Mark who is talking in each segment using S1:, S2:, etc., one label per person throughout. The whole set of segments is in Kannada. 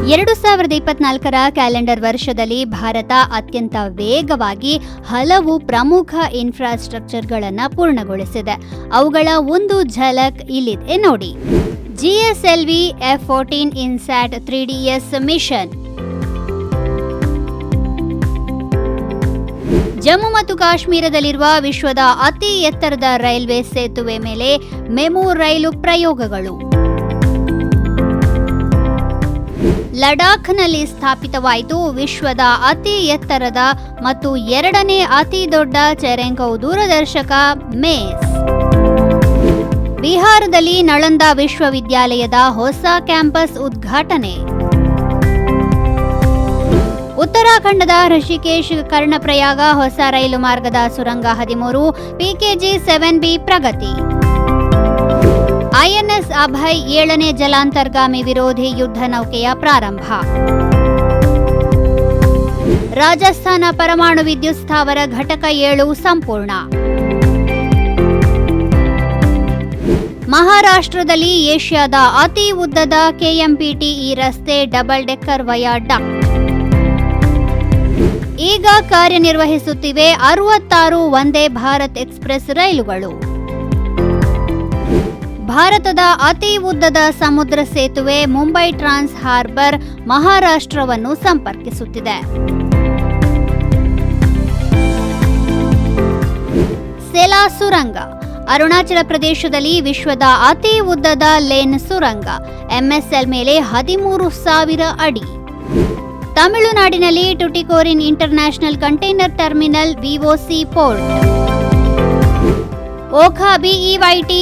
S1: 2024ರ ಕ್ಯಾಲೆಂಡರ್ ವರ್ಷದಲ್ಲಿ ಭಾರತ ಅತ್ಯಂತ ವೇಗವಾಗಿ ಹಲವು ಪ್ರಮುಖ ಇನ್ಫ್ರಾಸ್ಟ್ರಕ್ಚರ್ಗಳನ್ನು ಪೂರ್ಣಗೊಳಿಸಿದೆ. ಅವುಗಳ ಒಂದು ಝಲಕ್ ಇಲ್ಲಿದೆ ನೋಡಿ. GSLV F-14 INSAT 3DS mission, Jammu ಮತ್ತು ಕಾಶ್ಮೀರದಲ್ಲಿರುವ ವಿಶ್ವದ ಅತಿ ಎತ್ತರದ ರೈಲ್ವೆ ಸೇತುವೆ ಮೇಲೆ ಮೆಮು ರೈಲು ಪ್ರಯೋಗಗಳು, ಲಡಾಖ್ನಲ್ಲಿ ಸ್ಥಾಪಿತವಾಯಿತು ವಿಶ್ವದ ಅತಿ ಎತ್ತರದ ಮತ್ತು ಎರಡನೇ ಅತಿ ದೊಡ್ಡ ಚೆರೆಂಕೌ ದೂರದರ್ಶಕ ಮೇಸ್, ಬಿಹಾರದಲ್ಲಿ ನಳಂದ ವಿಶ್ವವಿದ್ಯಾಲಯದ ಹೊಸ ಕ್ಯಾಂಪಸ್ ಉದ್ಘಾಟನೆ, ಉತ್ತರಾಖಂಡದ ಋಷಿಕೇಶ್ ಕರ್ಣಪ್ರಯಾಗ ಹೊಸ ರೈಲು ಮಾರ್ಗದ ಸುರಂಗ 13 PKG-7B ಪ್ರಗತಿ, INS ಅಭಯ್ 7ನೇ ಜಲಾಂತರ್ಗಾಮಿ ವಿರೋಧಿ ಯುದ್ಧ ನೌಕೆಯ ಪ್ರಾರಂಭ, ರಾಜಸ್ಥಾನ ಪರಮಾಣು ವಿದ್ಯುತ್ ಸ್ಥಾವರ ಘಟಕ 7 ಸಂಪೂರ್ಣ, ಮಹಾರಾಷ್ಟ್ರದಲ್ಲಿ ಏಷ್ಯಾದ ಅತಿ ಉದ್ದದ KMPTE ರಸ್ತೆ ಡಬಲ್ ಡೆಕ್ಕರ್ ವಯಾಡಕ್ಟ್, ಈಗ ಕಾರ್ಯನಿರ್ವಹಿಸುತ್ತಿವೆ 66 ವಂದೇ ಭಾರತ್ ಎಕ್ಸ್‌ಪ್ರೆಸ್ ರೈಲುಗಳು. ಭಾರತದ ಅತಿ ಉದ್ದದ ಸಮುದ್ರ ಸೇತುವೆ ಮುಂಬೈ ಟ್ರಾನ್ಸ್ ಹಾರ್ಬರ್ ಮಹಾರಾಷ್ಟ್ರವನ್ನು ಸಂಪರ್ಕಿಸುತ್ತಿದೆ. ಸೆಲಾ ಸುರಂಗ, ಅರುಣಾಚಲ ಪ್ರದೇಶದಲ್ಲಿ ವಿಶ್ವದ ಅತಿ ಉದ್ದದ ಲೇನ್ ಸುರಂಗ, MSL ಮೇಲೆ 13,000 ಅಡಿ. ತಮಿಳುನಾಡಿನಲ್ಲಿ Tuticorin international container terminal VOC port, Okha BEYT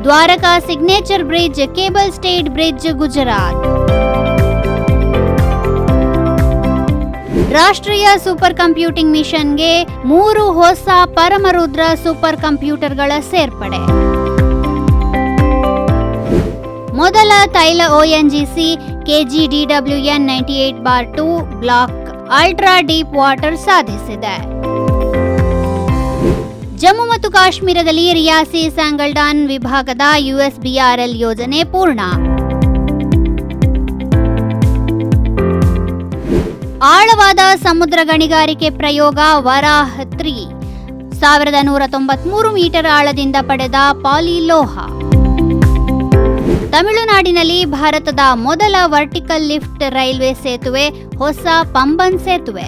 S1: Dwarka signature bridge cable stayed bridge Gujarat. ರಾಷ್ಟ್ರೀಯ ಸೂಪರ್ ಕಂಪ್ಯೂಟಿಂಗ್ ಮಿಷನ್ಗೆ 3 ಹೊಸ ಪರಮರುದ್ರ ಸೂಪರ್ ಕಂಪ್ಯೂಟರ್ಗಳ ಸೇರ್ಪಡೆ. ಮೊದಲ ತೈಲ ONGC KGDWN 98/2 block ultra deep water ಸಾಧಿಸಿದೆ. ಜಮ್ಮು ಮತ್ತು ಕಾಶ್ಮೀರದಲ್ಲಿ ರಿಯಾಸಿ ಸ್ಯಾಂಗಲ್ಡಾನ್ ವಿಭಾಗದ USBRL ಯೋಜನೆ ಪೂರ್ಣ. ಆಳವಾದ ಸಮುದ್ರ ಗಣಿಗಾರಿಕೆ ಪ್ರಯೋಗ ವರಾಹ್ 3 1193 ಮೀಟರ್ ಆಳದಿಂದ ಪಡೆದ ಪಾಲಿಲೋಹ. ತಮಿಳುನಾಡಿನಲ್ಲಿ ಭಾರತದ ಮೊದಲ ವರ್ಟಿಕಲ್ ಲಿಫ್ಟ್ ರೈಲ್ವೆ ಸೇತುವೆ ಹೊಸ ಪಂಬನ್ ಸೇತುವೆ.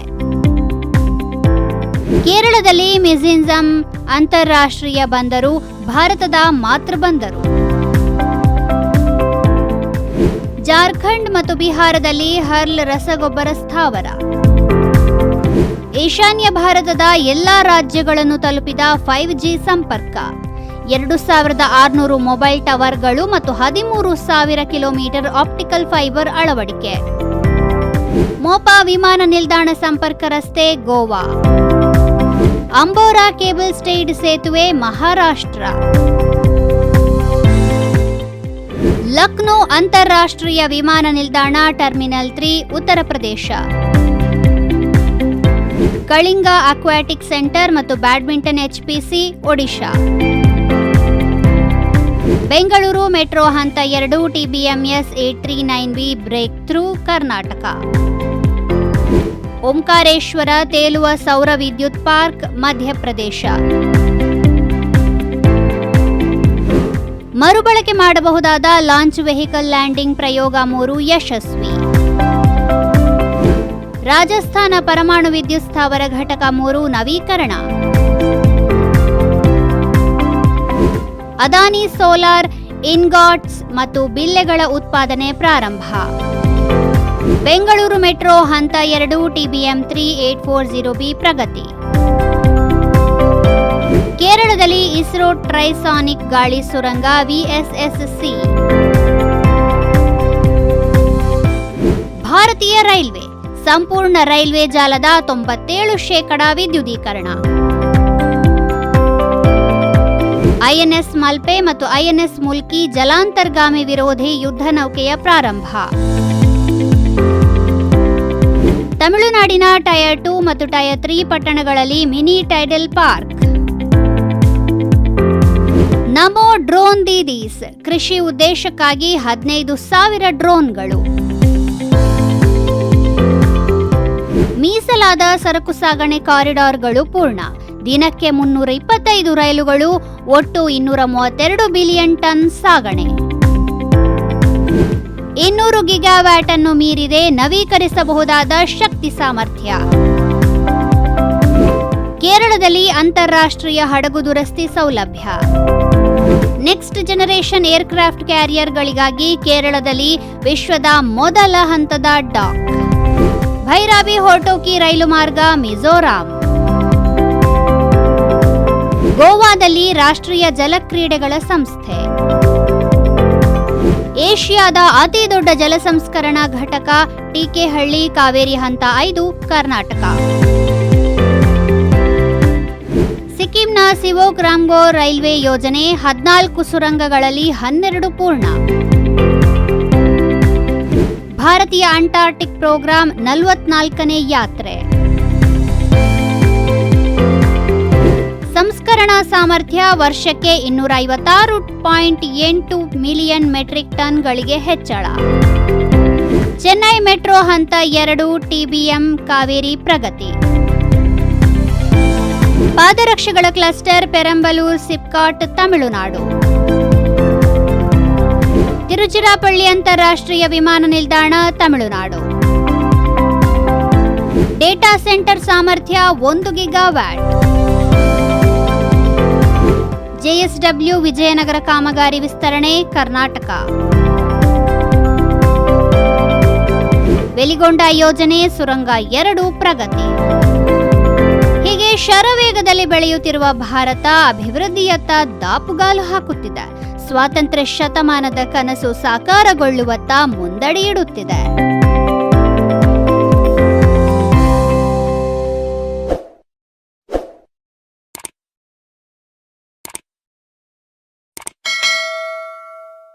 S1: ಕೇರಳದಲ್ಲಿ ಮಿಜಿಂಜಮ್ ಅಂತಾರಾಷ್ಟ್ರೀಯ ಬಂದರು ಭಾರತದ ಮಾತೃ ಬಂದರು. ಜಾರ್ಖಂಡ್ ಮತ್ತು ಬಿಹಾರದಲ್ಲಿ ಹರ್ಲ್ ರಸಗೊಬ್ಬರ ಸ್ಥಾವರ. ಈಶಾನ್ಯ ಭಾರತದ ಎಲ್ಲಾ ರಾಜ್ಯಗಳನ್ನು ತಲುಪಿದ 5G ಸಂಪರ್ಕ. 2600 ಮೊಬೈಲ್ ಟವರ್ಗಳು ಮತ್ತು 13,000 ಕಿಲೋಮೀಟರ್ ಆಪ್ಟಿಕಲ್ ಫೈಬರ್ ಅಳವಡಿಕೆ. ಮೋಪಾ ವಿಮಾನ ನಿಲ್ದಾಣ ಸಂಪರ್ಕ ರಸ್ತೆ ಗೋವಾ. ಅಂಬೋರಾ ಕೇಬಲ್ ಸ್ಟೇಟ್ ಸೇತುವೆ ಮಹಾರಾಷ್ಟ್ರ. ಲಕ್ನೋ ಅಂತಾರಾಷ್ಟ್ರೀಯ ವಿಮಾನ ನಿಲ್ದಾಣ terminal 3 Uttar Pradesh. Kalinga aquatic centre ಮತ್ತು badminton HPC Odisha. Bengaluru metro ಹಂತ 2 TBMS 839B breakthrough Karnataka. Omkareshwar ತೇಲುವ ಸೌರ ವಿದ್ಯುತ್ ಪಾರ್ಕ್ ಮಧ್ಯಪ್ರದೇಶ. ಮರುಬಳಕೆ ಮಾಡಬಹುದಾದ ಲಾಂಚ್ ವೆಹಿಕಲ್ ಲ್ಯಾಂಡಿಂಗ್ ಪ್ರಯೋಗ 3 ಯಶಸ್ವಿ. ರಾಜಸ್ಥಾನ ಪರಮಾಣು ವಿದ್ಯುತ್ ಸ್ಥಾವರ ಘಟಕ 3 ನವೀಕರಣ. ಅದಾನಿ ಸೋಲಾರ್ ಇನ್ಗಾಟ್ಸ್ ಮತ್ತು ಬಿಲ್ಲೆಗಳ ಉತ್ಪಾದನೆ ಪ್ರಾರಂಭ. ಬೆಂಗಳೂರು ಮೆಟ್ರೋ ಹಂತ 2 TBM 3840B ಪ್ರಗತಿ. ಕೇರಳದಲ್ಲಿ ಇಸ್ರೋ ಟ್ರೈಸಾನಿಕ್ ಗಾಳಿ ಸುರಂಗ VSSC. ಭಾರತೀಯ ರೈಲ್ವೆ ಸಂಪೂರ್ಣ ರೈಲ್ವೆ ಜಾಲದ 97% ವಿದ್ಯುದೀಕರಣ. INS ಮಲ್ಪೆ ಮತ್ತು INS ಮುಲ್ಕಿ ಜಲಾಂತರ್ಗಾಮಿ ವಿರೋಧಿ ಯುದ್ಧ ನೌಕೆಯ ಪ್ರಾರಂಭ. ತಮಿಳುನಾಡಿನ ಟೈರ್ 2 ಮತ್ತು ಟೈರ್ 3 ಪಟ್ಟಣಗಳಲ್ಲಿ ಮಿನಿ ಟೈಡಲ್ ಪಾರ್ಕ್. ನಮೋ ಡ್ರೋನ್ ದೀದೀಸ್, ಕೃಷಿ ಉದ್ದೇಶಕ್ಕಾಗಿ 15,000 ಡ್ರೋನ್ಗಳು. ಮೀಸಲಾದ ಸರಕು ಸಾಗಣೆ ಕಾರಿಡಾರ್ಗಳು ಪೂರ್ಣ. ದಿನಕ್ಕೆ 325 ರೈಲುಗಳು, ಒಟ್ಟು 232 ಬಿಲಿಯನ್ ಟನ್ ಸಾಗಣೆ. 200 ಗಿಗಾವ್ಯಾಟ್ ಅನ್ನು ಮೀರಿದೆ ನವೀಕರಿಸಬಹುದಾದ ಶಕ್ತಿ ಸಾಮರ್ಥ್ಯ. ಕೇರಳದಲ್ಲಿ ಅಂತಾರಾಷ್ಟ್ರೀಯ ಹಡಗು ದುರಸ್ತಿ ಸೌಲಭ್ಯ. ನೆಕ್ಸ್ಟ್ ಜನರೇಷನ್ ಏರ್ಕ್ರಾಫ್ಟ್ ಕ್ಯಾರಿಯರ್ಗಳಿಗಾಗಿ ಕೇರಳದಲ್ಲಿ ವಿಶ್ವದ ಮೊದಲ ಹಂತದ ಡಾಕ್. ಭೈರಾಬಿ ಹೋಟೋಕಿ ರೈಲು ಮಾರ್ಗ ಮಿಜೋರಾಂ. ಗೋವಾದಲ್ಲಿ ರಾಷ್ಟ್ರೀಯ ಜಲಕ್ರೀಡೆಗಳ ಸಂಸ್ಥೆ. ಏಷ್ಯಾದ ಅತಿ ದೊಡ್ಡ ಜಲ ಸಂಸ್ಕರಣಾ ಘಟಕ ಟೀಕೆಹಳ್ಳಿ ಕಾವೇರಿ ಹಂತ 5 ಕರ್ನಾಟಕ. ಸಿಕ್ಕಿಂನ ಸಿವೋಕ್ ರಾಮ್ಗೋ ರೈಲ್ವೆ ಯೋಜನೆ 14 ಸುರಂಗಗಳಲ್ಲಿ 12 ಪೂರ್ಣ. ಭಾರತೀಯ ಅಂಟಾರ್ಟಿಕ್ ಪ್ರೋಗ್ರಾಂ 44ನೇ ಯಾತ್ರೆ. ಸಂಸ್ಕರಣಾ ಸಾಮರ್ಥ್ಯ ವರ್ಷಕ್ಕೆ 256.8 ಮಿಲಿಯನ್ ಮೆಟ್ರಿಕ್ ಟನ್ಗಳಿಗೆ ಹೆಚ್ಚಳ. ಚೆನ್ನೈ ಮೆಟ್ರೋ ಹಂತ 2 TBM ಕಾವೇರಿ ಪ್ರಗತಿ. ಪಾದರಕ್ಷೆಗಳ ಕ್ಲಸ್ಟರ್ ಪೆರಂಬಲೂರ್ ಸಿಪ್ಕಾಟ್ ತಮಿಳುನಾಡು. ತಿರುಚಿರಾಪಳ್ಳಿ ಅಂತಾರಾಷ್ಟ್ರೀಯ ವಿಮಾನ ನಿಲ್ದಾಣ ತಮಿಳುನಾಡು. ಡೇಟಾ ಸೆಂಟರ್ ಸಾಮರ್ಥ್ಯ 1 ಗಿಗಾವ್ಯಾಟ್. JSW ವಿಜಯನಗರ ಕಾಮಗಾರಿ ವಿಸ್ತರಣೆ ಕರ್ನಾಟಕ. ವೆಲಿಗೊಂಡ ಯೋಜನೆ ಸುರಂಗ 2 ಪ್ರಗತಿ. ಹೀಗೆ ಶರವೇಗದಲ್ಲಿ ಬೆಳೆಯುತ್ತಿರುವ ಭಾರತ ಅಭಿವೃದ್ಧಿಯತ್ತ ದಾಪುಗಾಲು ಹಾಕುತ್ತಿದೆ. ಸ್ವಾತಂತ್ರ್ಯ ಶತಮಾನದ ಕನಸು ಸಾಕಾರಗೊಳ್ಳುವತ್ತ ಮುಂದಡಿಯಿಡುತ್ತಿದೆ.